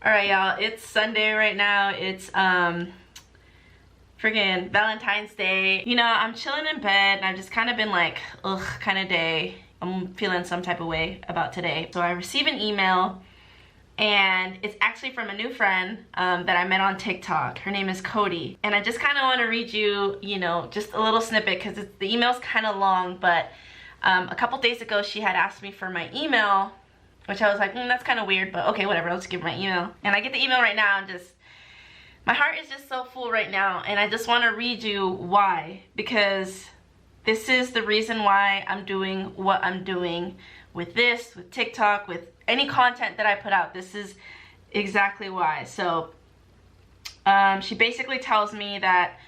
Alright, y'all, it's Sunday right now. It's friggin' Valentine's Day. You know, I'm chilling in bed and I've just kind of been like, ugh, kind of day. I'm feeling some type of way about today. So I receive an email and it's actually from a new friend that I met on TikTok. Her name is Cody. And I just kind of want to read you, just a little snippet because the email's kind of long, but a couple days ago she had asked me for my email, which I was like, that's kind of weird, but okay, whatever, I'll just give her my email. And I get the email right now and my heart is just so full right now, and I just want to read you why, because this is the reason why I'm doing what I'm doing with this, with TikTok, with any content that I put out. This is exactly why. So she basically tells me that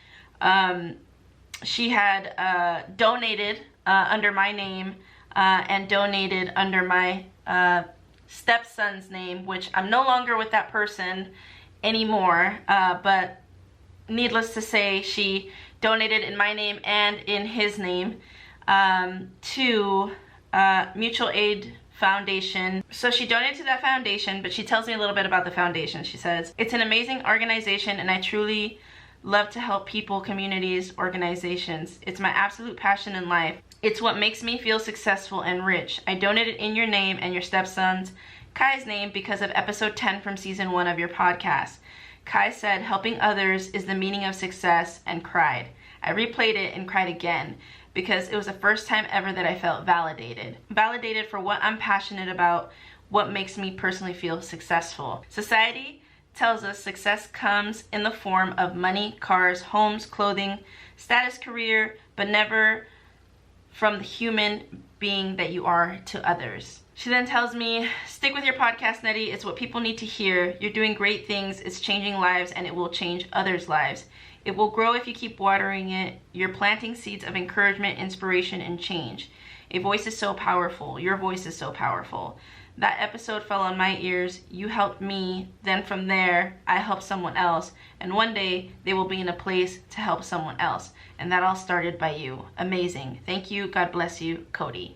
she had donated under my name and donated under my stepson's name, which I'm no longer with that person anymore, but needless to say, she donated in my name and in his name to Mutual Aid Foundation. So she donated to that foundation, but she tells me a little bit about the foundation. She says, "It's an amazing organization and I truly love to help people, communities, organizations. It's my absolute passion in life. It's what makes me feel successful and rich. I donated in your name and your stepson's, Kai's name, because of episode 10 from season 1 of your podcast. Kai said, helping others is the meaning of success, and cried. I replayed it and cried again because it was the first time ever that I felt validated. Validated for what I'm passionate about, what makes me personally feel successful. Society tells us success comes in the form of money, cars, homes, clothing, status, career, but never from the human being that you are to others." She then tells me, "Stick with your podcast, Nettie. It's what people need to hear. You're doing great things. It's changing lives and it will change others' lives. It will grow if you keep watering it. You're planting seeds of encouragement, inspiration, and change. A voice is so powerful. Your voice is so powerful. That episode fell on my ears. You helped me. Then from there, I helped someone else. And one day, they will be in a place to help someone else. And that all started by you. Amazing. Thank you. God bless you, Cody."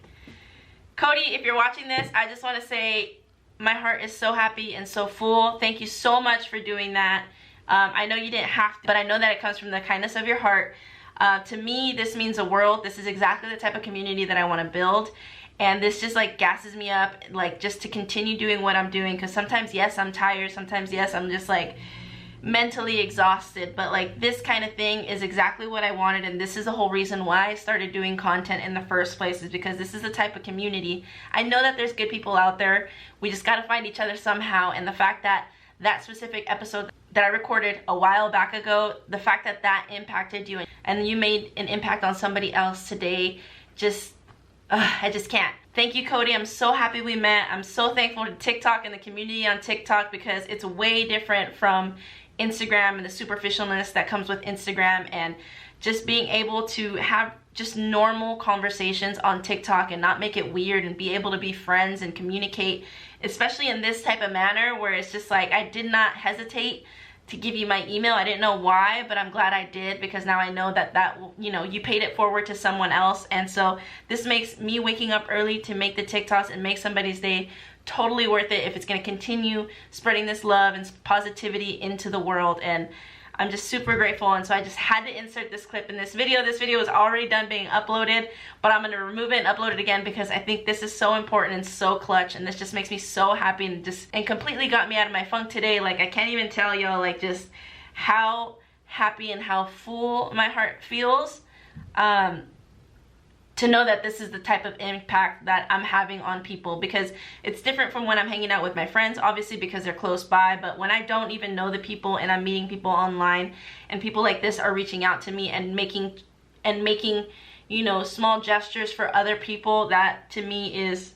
Cody, if you're watching this, I just want to say my heart is so happy and so full. Thank you so much for doing that. I know you didn't have to, but I know that it comes from the kindness of your heart. To me, this means the world. This is exactly the type of community that I want to build. And this just like gasses me up, like just to continue doing what I'm doing. Because sometimes, yes, I'm tired. Sometimes, yes, I'm just like mentally exhausted, but like this kind of thing is exactly what I wanted, and this is the whole reason why I started doing content in the first place, is because this is the type of community. I know that there's good people out there. We just got to find each other somehow, and the fact that that specific episode that I recorded a while back ago, the fact that that impacted you and you made an impact on somebody else today, just I just can't. Thank you, Cody. I'm so happy we met. I'm so thankful to TikTok and the community on TikTok, because it's way different from Instagram and the superficialness that comes with Instagram, and just being able to have just normal conversations on TikTok and not make it weird, and be able to be friends and communicate, especially in this type of manner where it's just like, I did not hesitate to give you my email. I didn't know why, but I'm glad I did, because now I know that you paid it forward to someone else. And so this makes me waking up early to make the TikToks and make somebody's day totally worth it, if it's going to continue spreading this love and positivity into the world. And I'm just super grateful, and so I just had to insert this clip in this video. This video is already done being uploaded, but I'm going to remove it and upload it again because I think this is so important and so clutch, and this just makes me so happy and completely got me out of my funk today. Like, I can't even tell y'all like just how happy and how full my heart feels to know that this is the type of impact that I'm having on people, because it's different from when I'm hanging out with my friends, obviously, because they're close by. But when I don't even know the people and I'm meeting people online, and people like this are reaching out to me and making small gestures for other people, that to me is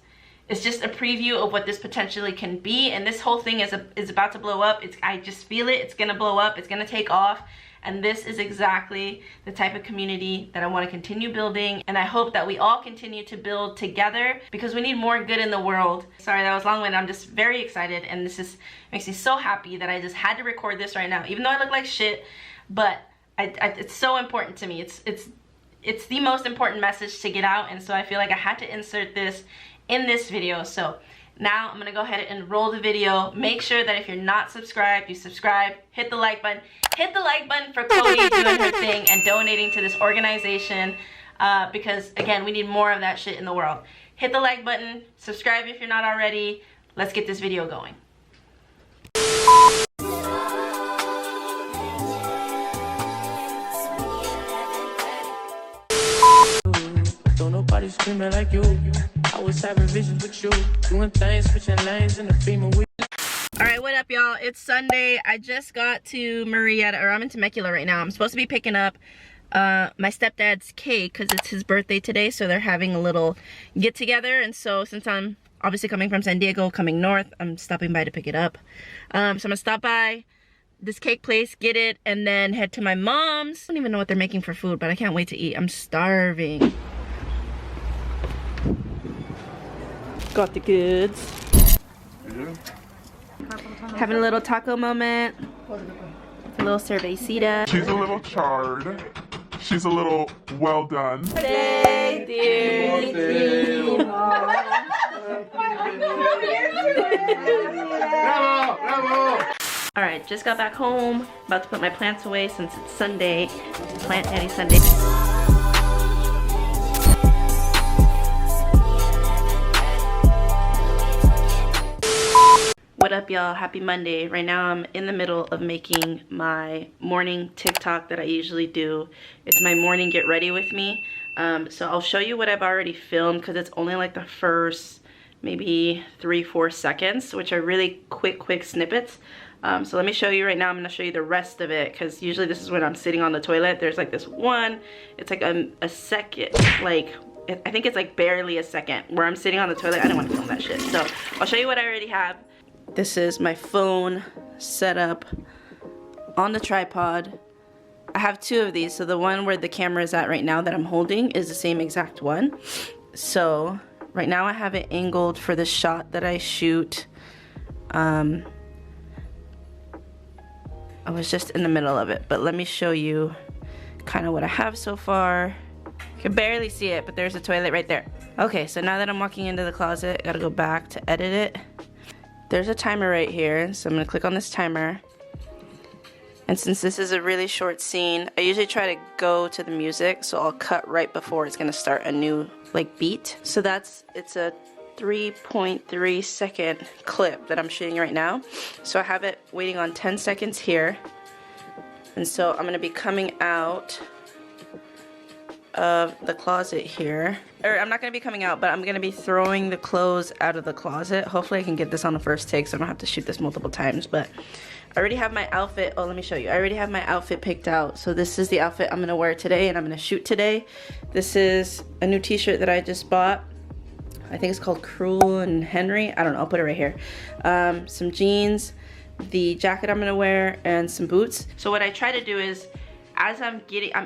just a preview of what this potentially can be. And this whole thing is about to blow up. I just feel it. It's gonna blow up. It's gonna take off. And this is exactly the type of community that I want to continue building. And I hope that we all continue to build together, because we need more good in the world. Sorry, that was long-winded. I'm just very excited. And this makes me so happy that I just had to record this right now. Even though I look like shit, but it's so important to me. It's the most important message to get out. And so I feel like I had to insert this in this video. So Now I'm gonna go ahead and roll the video. Make sure that if you're not subscribed, you subscribe, hit the like button. Hit the like button for Chloe doing her thing and donating to this organization because, again, we need more of that shit in the world. Hit the like button, subscribe if you're not already. Let's get this video going. Don't nobody screaming like you. I was having visions with you, doing things, switching lanes in the Beamer with you. Alright, what up, y'all? It's Sunday. I just got to Marietta, or I'm in Temecula right now. I'm supposed to be picking up my stepdad's cake because it's his birthday today, so they're having a little get together. And so since I'm obviously coming from San Diego, coming north, I'm stopping by to pick it up. So I'm gonna stop by this cake place, get it, and then head to my mom's. I don't even know what they're making for food, but I can't wait to eat. I'm starving. Got the goods. Yeah. Having a little taco moment. A little cervecita. She's a little charred. She's a little well done. Thank you. Alright, just got back home. About to put my plants away since it's Sunday. Plant Daddy Sunday. What up, y'all? Happy Monday. Right now I'm in the middle of making my morning TikTok that I usually do. It's my morning get ready with me. So I'll show you what I've already filmed because it's only like the first maybe 3-4 seconds, which are really quick snippets. So let me show you right now. I'm going to show you the rest of it because usually this is when I'm sitting on the toilet. There's like this one, it's like a second, like I think it's like barely a second where I'm sitting on the toilet. I don't want to film that shit. So I'll show you what I already have. This is my phone set up on the tripod. I have two of these, so the one where the camera is at right now that I'm holding is the same exact one. So right now I have it angled for the shot that I shoot. I was just in the middle of it, but let me show you kind of what I have so far. You can barely see it, but there's a toilet right there. Okay, so now that I'm walking into the closet, I gotta go back to edit it. There's a timer right here, so I'm gonna click on this timer. And since this is a really short scene, I usually try to go to the music, so I'll cut right before it's gonna start a new like beat. So it's a 3.3 second clip that I'm shooting right now. So I have it waiting on 10 seconds here. And so I'm gonna be coming out of the closet here. Or I'm not gonna be coming out, but I'm gonna be throwing the clothes out of the closet. Hopefully I can get this on the first take so I don't have to shoot this multiple times, but I already have my outfit. Oh, let me show you. I already have my outfit picked out. So this is the outfit I'm gonna wear today and I'm gonna shoot today. This is a new t-shirt that I just bought. I think it's called Cruel and Henry. I don't know, I'll put it right here. Some jeans, the jacket I'm gonna wear, and some boots. So what I try to do is, as I'm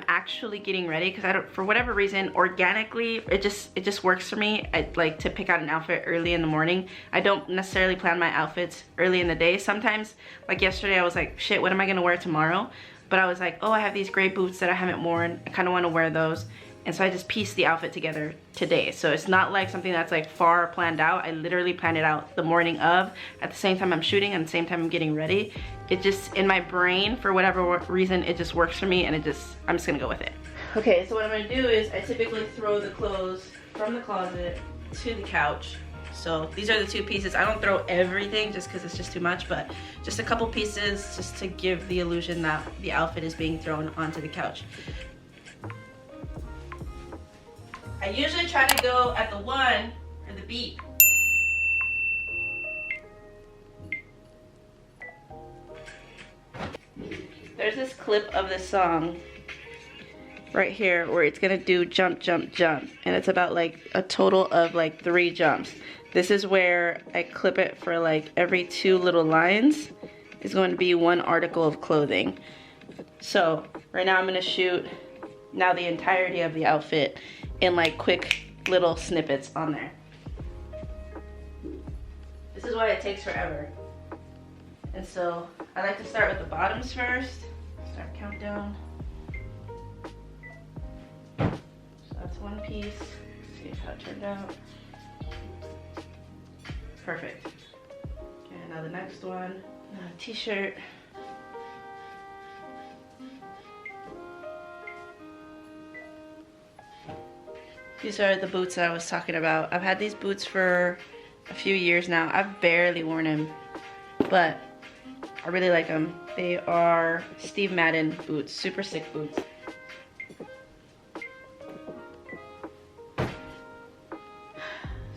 actually getting ready, because I don't, for whatever reason, organically, it just works for me. I like to pick out an outfit early in the morning. I don't necessarily plan my outfits early in the day. Sometimes, like yesterday, I was like, shit, what am I gonna wear tomorrow? But I was like, oh, I have these gray boots that I haven't worn. I kind of want to wear those. And so I just pieced the outfit together today. So it's not like something that's like far planned out. I literally planned it out the morning of, at the same time I'm shooting and the same time I'm getting ready. It just, in my brain, for whatever reason, it just works for me and I'm just gonna go with it. Okay, so what I'm gonna do is I typically throw the clothes from the closet to the couch. So these are the two pieces. I don't throw everything just because it's just too much, but just a couple pieces just to give the illusion that the outfit is being thrown onto the couch. I usually try to go at the one or the beat. There's this clip of this song right here where it's gonna do jump, jump, jump. And it's about like a total of like 3 jumps. This is where I clip it for like every 2 little lines is going to be 1 article of clothing. So right now I'm gonna shoot now the entirety of the outfit in like quick little snippets on there. This is why it takes forever. And so I like to start with the bottoms first. Start countdown. So that's one piece. Let's see how it turned out. Perfect. Okay, now the next one, t-shirt. These are the boots that I was talking about. I've had these boots for a few years now. I've barely worn them, but I really like them. They are Steve Madden boots, super sick boots.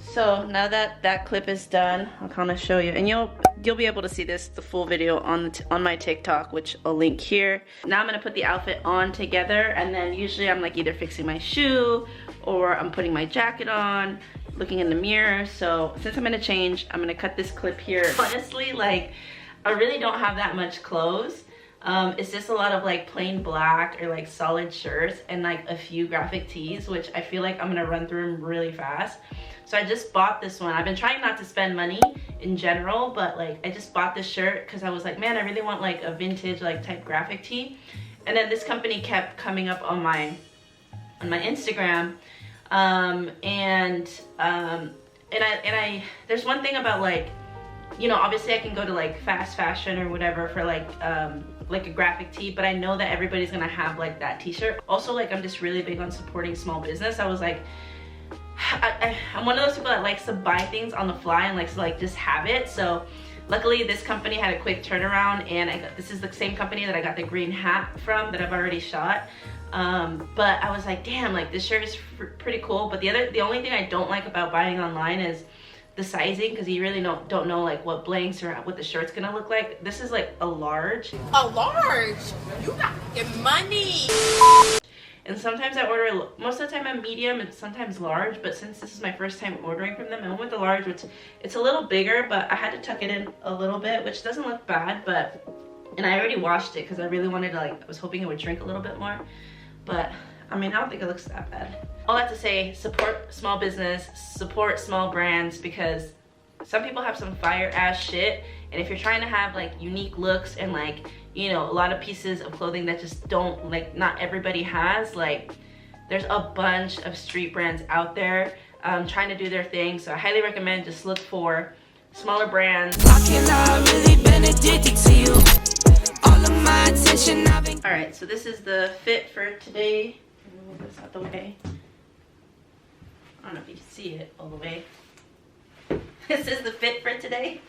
So now that that clip is done, I'll kind of show you, and you'll be able to see this, the full video on my TikTok, which I'll link here. Now I'm gonna put the outfit on together, and then usually I'm like either fixing my shoe or I'm putting my jacket on, looking in the mirror. So since I'm gonna change, I'm gonna cut this clip here. Honestly, like, I really don't have that much clothes. It's just a lot of like plain black or like solid shirts and like a few graphic tees, which I feel like I'm gonna run through them really fast. So I just bought this one. I've been trying not to spend money in general, but like I just bought this shirt because I was like, man, I really want like a vintage like type graphic tee. And then this company kept coming up on my Instagram, and there's one thing about like, you know, obviously I can go to like fast fashion or whatever for like a graphic tee, but I know that everybody's gonna have like that t-shirt. Also, like, I'm just really big on supporting small business. I was like, I'm one of those people that likes to buy things on the fly and likes to like just have it. So luckily this company had a quick turnaround, and this is the same company that I got the green hat from that I've already shot. But I was like, damn, like this shirt is pretty cool. But the only thing I don't like about buying online is the sizing, because you really don't know like what blanks or what the shirt's gonna look like. This is like a large. A large? You got your money. And sometimes I order, most of the time a medium and sometimes large, but since this is my first time ordering from them, I went with the large, which it's a little bigger, but I had to tuck it in a little bit, which doesn't look bad, but, and I already washed it because I really wanted to like, I was hoping it would shrink a little bit more, but I mean, I don't think it looks that bad. All that to say, support small business, support small brands, because some people have some fire ass shit, and if you're trying to have like unique looks and like, you know, a lot of pieces of clothing that just don't, like, not everybody has, like, there's a bunch of street brands out there trying to do their thing. So I highly recommend just look for smaller brands. Really been addicted to you. All of my attention I've been... All right, so this is the fit for today. Move this out the way. I don't know if you can see it all the way. This is the fit for today.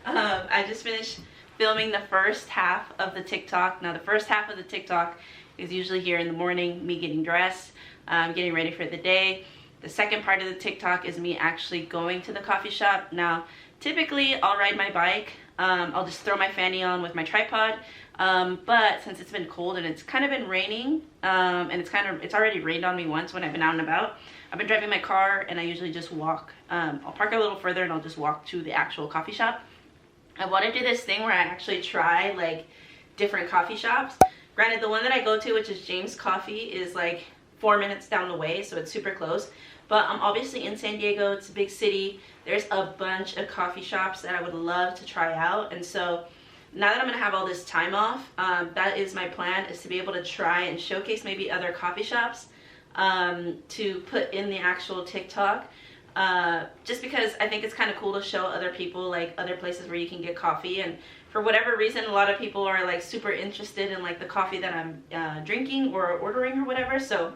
I just finished filming the first half of the TikTok. Now the first half of the TikTok is usually here in the morning, me getting dressed, getting ready for the day. The second part of the TikTok is me actually going to the coffee shop. Now, typically I'll ride my bike. I'll just throw my fanny on with my tripod. But since it's been cold and it's kind of been raining, and it's already rained on me once when I've been out and about, I've been driving my car and I usually just walk. I'll park a little further and I'll just walk to the actual coffee shop. I want to do this thing where I actually try like different coffee shops. Granted, the one that I go to, which is James Coffee, is like 4 minutes down the way, so it's super close. But I'm obviously in San Diego, it's a big city. There's a bunch of coffee shops that I would love to try out. And so now that I'm gonna have all this time off, that is my plan, is to be able to try and showcase maybe other coffee shops to put in the actual TikTok. Just because I think it's kind of cool to show other people like other places where you can get coffee, and for whatever reason a lot of people are like super interested in like the coffee that I'm drinking or ordering or whatever. So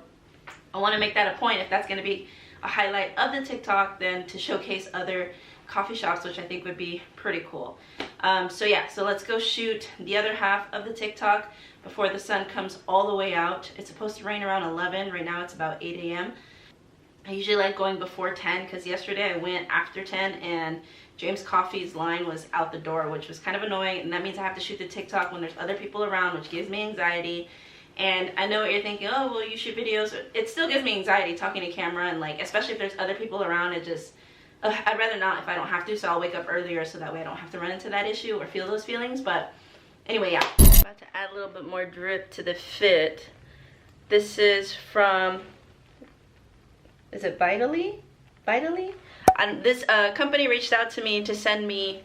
I want to make that a point, if that's going to be a highlight of the TikTok, then to showcase other coffee shops, which I think would be pretty cool. So yeah, so let's go shoot the other half of the TikTok before the sun comes all the way out. It's supposed to rain around 11. Right now it's about 8 a.m. I usually like going before 10 because yesterday I went after 10 and James Coffee's line was out the door, which was kind of annoying, and that means I have to shoot the TikTok when there's other people around, which gives me anxiety. And I know what you're thinking, oh, well, you shoot videos. It still gives me anxiety talking to camera, and like, especially if there's other people around, it just, I'd rather not if I don't have to, so I'll wake up earlier so that way I don't have to run into that issue or feel those feelings. But anyway, yeah. About to add a little bit more drip to the fit. This is from, is it Vitally? And this company reached out to me to send me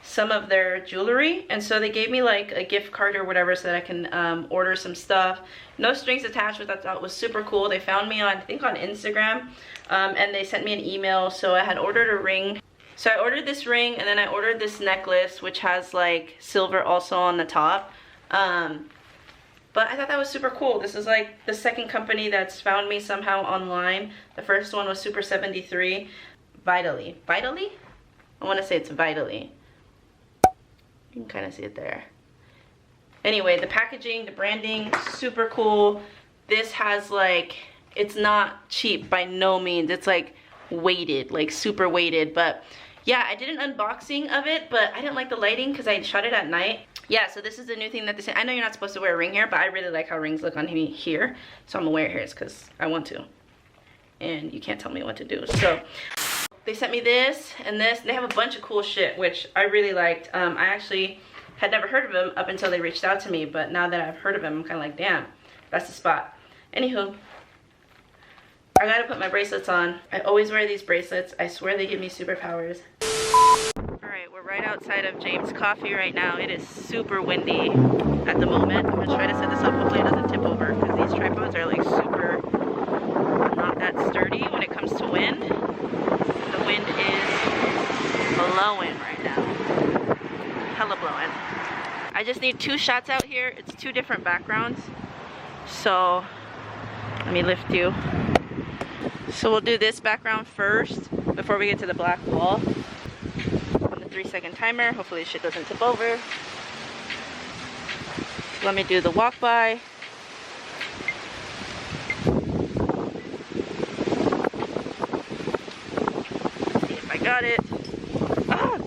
some of their jewelry, and so they gave me like a gift card or whatever so that I can order some stuff. No strings attached, which I thought was super cool. They found me on, I think, on Instagram, and they sent me an email. So I had ordered a ring. So I ordered this ring, and then I ordered this necklace, which has like silver also on the top. But I thought that was super cool. This is like the second company that's found me somehow online. The first one was Super 73. Vitally. Vitally? I want to say it's Vitally. You can kind of see it there. Anyway, the packaging, the branding, super cool. This has like, it's not cheap by no means. It's like weighted, like super weighted. But yeah, I did an unboxing of it, but I didn't like the lighting because I shot it at night. Yeah, so this is the new thing that they say. I know you're not supposed to wear a ring here, but I really like how rings look on me here. So I'm gonna wear it here because I want to. And you can't tell me what to do. So they sent me this and this. They have a bunch of cool shit, which I really liked. I actually had never heard of them up until they reached out to me. But now that I've heard of them, I'm kind of like, damn, that's the spot. Anywho, I gotta put my bracelets on. I always wear these bracelets. I swear they give me superpowers. Alright, we're right outside of James Coffee right now. It is super windy at the moment. I'm gonna try to set this up. Hopefully it doesn't tip over because these tripods are like super not that sturdy when it comes to wind. The wind is blowing right now. Hella blowing. I just need 2 shots out here. It's 2 different backgrounds. So let me lift you. So we'll do this background first before we get to the black wall. On the 3-second timer. Hopefully shit doesn't tip over. Let me do the walk by. See if I got it. Ah!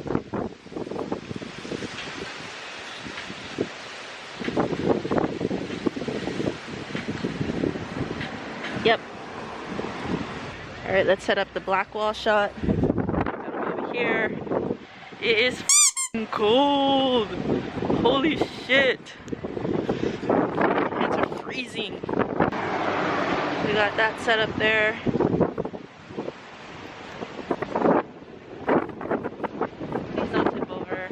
Yep. Alright, let's set up the black wall shot. That'll be over here. It is f***ing cold. Holy shit. My hands are freezing. We got that set up there. Please don't tip over.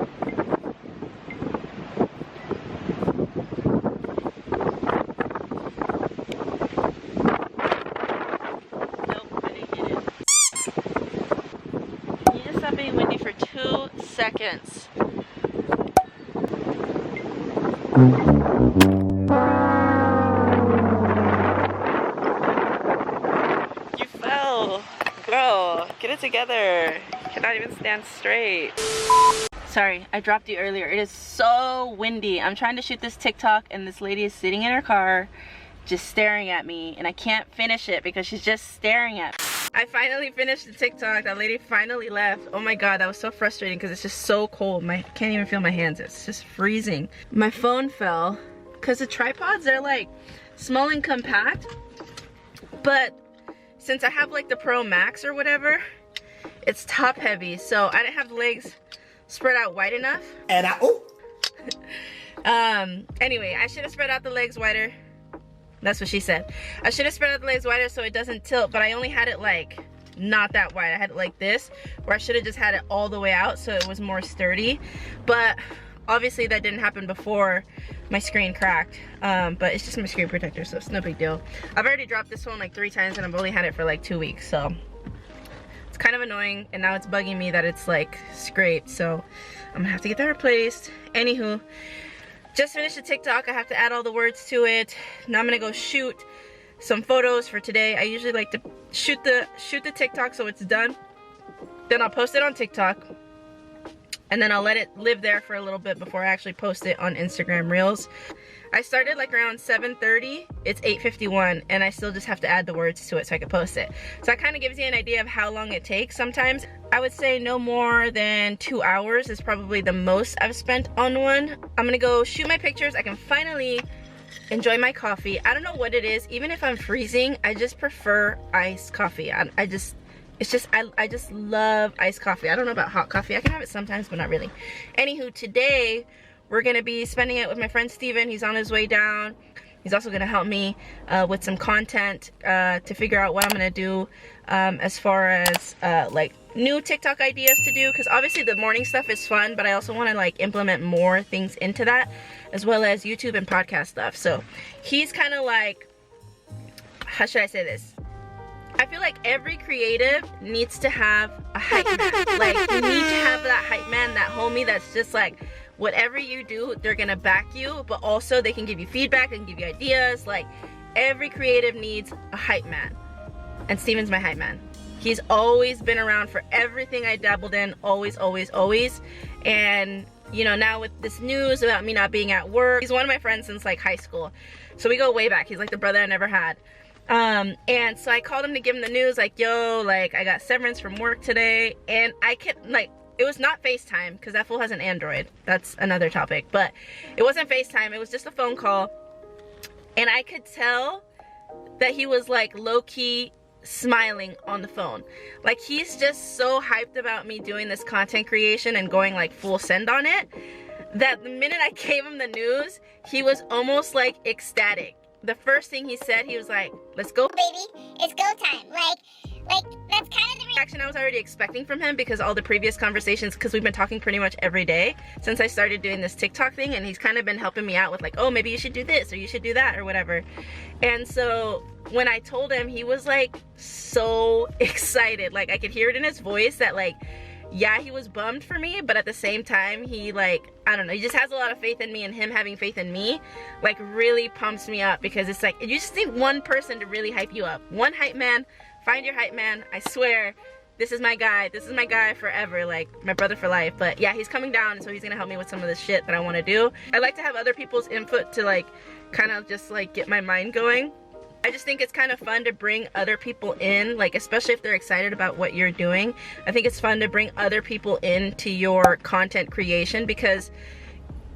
Being windy for 2 seconds. You fell. Girl, get it together. Cannot even stand straight. Sorry, I dropped you earlier. It is so windy. I'm trying to shoot this TikTok and this lady is sitting in her car just staring at me and I can't finish it because she's just staring at me. I finally finished the TikTok. That lady finally left. Oh my god, that was so frustrating because it's just so cold. I can't even feel my hands. It's just freezing. My phone fell because the tripods are like small and compact. But since I have like the Pro Max or whatever, it's top heavy. So I didn't have the legs spread out wide enough. And anyway, I should have spread out the legs wider. That's what she said. I should have spread out the legs wider so it doesn't tilt, but I only had it like not that wide. I had it like this, where I should have just had it all the way out so it was more sturdy. But obviously that didn't happen before my screen cracked. But it's just my screen protector, so it's no big deal. I've already dropped this phone like 3 times and I've only had it for like 2 weeks, so it's kind of annoying. And now it's bugging me that it's like scraped, so I'm gonna have to get that replaced. Anywho, just finished the TikTok. I have to add all the words to it. Now I'm gonna go shoot some photos for today. I usually like to shoot the TikTok so it's done. Then I'll post it on TikTok. And then I'll let it live there for a little bit before I actually post it on Instagram Reels. I started like around 7:30. It's 8:51 and I still just have to add the words to it so I can post it. So that kind of gives you an idea of how long it takes sometimes. I would say no more than 2 hours is probably the most I've spent on one. I'm gonna go shoot my pictures. I can finally enjoy my coffee. I don't know what it is. Even if I'm freezing, I just prefer iced coffee. I just love iced coffee. I don't know about hot coffee. I can have it sometimes, but not really. Anywho, today we're gonna be spending it with my friend Steven. He's on his way down. He's also gonna help me with some content to figure out what I'm gonna do as far as like new TikTok ideas to do, because obviously the morning stuff is fun, but I also want to like implement more things into that, as well as YouTube and podcast stuff. So he's kind of like, how should I say this? I feel like every creative needs to have a hype man. Like, you need to have that hype man, that homie that's just like, whatever you do, they're gonna back you, but also they can give you feedback, they can give you ideas. Like, every creative needs a hype man. And Steven's my hype man. He's always been around for everything I dabbled in, always, always, always. And, you know, now with this news about me not being at work, he's one of my friends since like high school. So we go way back. He's like the brother I never had. And so I called him to give him the news, like, yo, like, I got severance from work today. And I kept, like, it was not FaceTime, because that fool has an Android. That's another topic. But it wasn't FaceTime. It was just a phone call. And I could tell that he was, like, low-key smiling on the phone. Like, he's just so hyped about me doing this content creation and going, like, full send on it, that the minute I gave him the news, he was almost, like, ecstatic. The first thing he said, he was like, let's go, Baby, it's go time. Like that's kind of the reaction I was already expecting from him, because all the previous conversations, because we've been talking pretty much every day since I started doing this TikTok thing, and he's kind of been helping me out with like, oh, maybe you should do this or you should do that or whatever. And so when I told him, he was like so excited. Like, I could hear it in his voice that, like, yeah, he was bummed for me, but at the same time, he, like, I don't know, he just has a lot of faith in me, and him having faith in me, like, really pumps me up, because it's like, you just need one person to really hype you up. One hype man. Find your hype man. I swear, this is my guy. This is my guy forever, like, my brother for life. But yeah, he's coming down, so he's gonna help me with some of the shit that I want to do. I like to have other people's input to, like, kind of just, like, get my mind going. I just think it's kind of fun to bring other people in, like, especially if they're excited about what you're doing. I think it's fun to bring other people into your content creation, because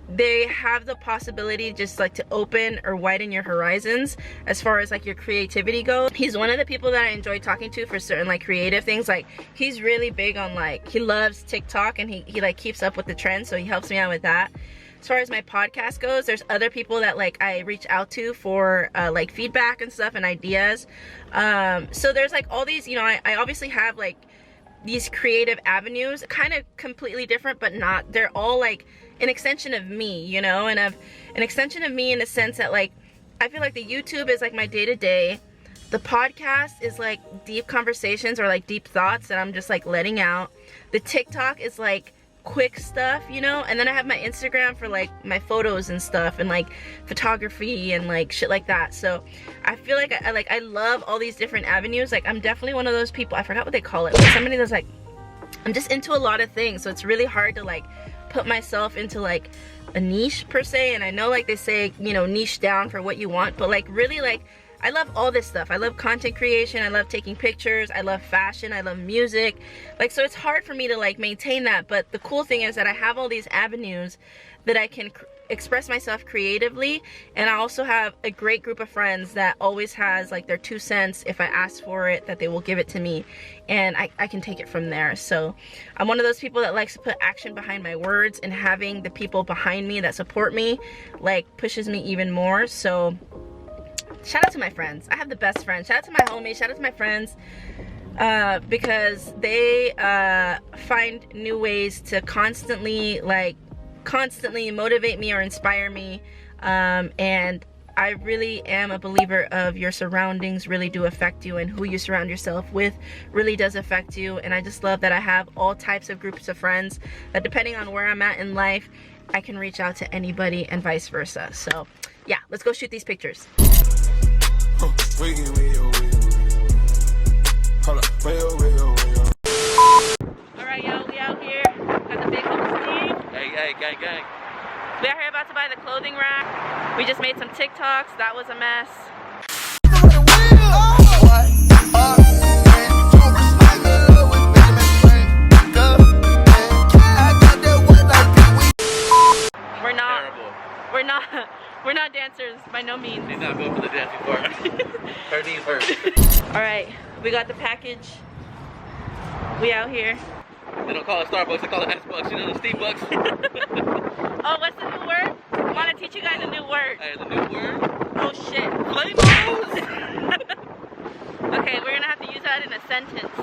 they have the possibility just like to open or widen your horizons as far as like your creativity goes. He's one of the people that I enjoy talking to for certain like creative things. Like, he's really big on, like, he loves TikTok, and he like keeps up with the trends, so he helps me out with that. As far as my podcast goes, there's other people that like I reach out to for like feedback and stuff and ideas. So there's like all these, you know, I obviously have like these creative avenues, kind of completely different, but not. They're all like an extension of me, you know, and of an extension of me in the sense that, like, I feel like the YouTube is like my day-to-day. The podcast is like deep conversations or like deep thoughts that I'm just like letting out. The TikTok is like quick stuff, you know, and then I have my Instagram for like my photos and stuff, and like photography and like shit like that. So I feel like I love all these different avenues. Like, I'm definitely one of those people, I forgot what they call it, but somebody that's like, I'm just into a lot of things, so it's really hard to like put myself into like a niche per se. And I know, like, they say, you know, niche down for what you want, but like really, like, I love all this stuff. I love content creation, I love taking pictures, I love fashion, I love music. Like, so it's hard for me to like maintain that, but the cool thing is that I have all these avenues that I can express myself creatively, and I also have a great group of friends that always has like their 2 cents if I ask for it, that they will give it to me, and I can take it from there. So I'm one of those people that likes to put action behind my words, and having the people behind me that support me like pushes me even more. So shout out to my friends. I have the best friends. Shout out to my homies. Shout out to my friends, because they find new ways to constantly motivate me or inspire me. And I really am a believer of your surroundings really do affect you, and who you surround yourself with really does affect you. And I just love that I have all types of groups of friends that, depending on where I'm at in life, I can reach out to anybody, and vice versa. So yeah, let's go shoot these pictures. Alright, yo, we out here. Got the big homie Steve. Hey, gang, gang. We are here about to buy the clothing rack. We just made some TikToks. That was a mess. We're not dancers by no means. He's not built for the dancing part. Her knees hurt. Alright, we got the package. We out here. They don't call it Starbucks, they call it S-Bucks, you know, the Steve Bucks. Oh, what's the new word? I want to teach you guys a new word. Hey, the new word? Oh shit. Flamos! Okay, we're gonna have to use that in a sentence.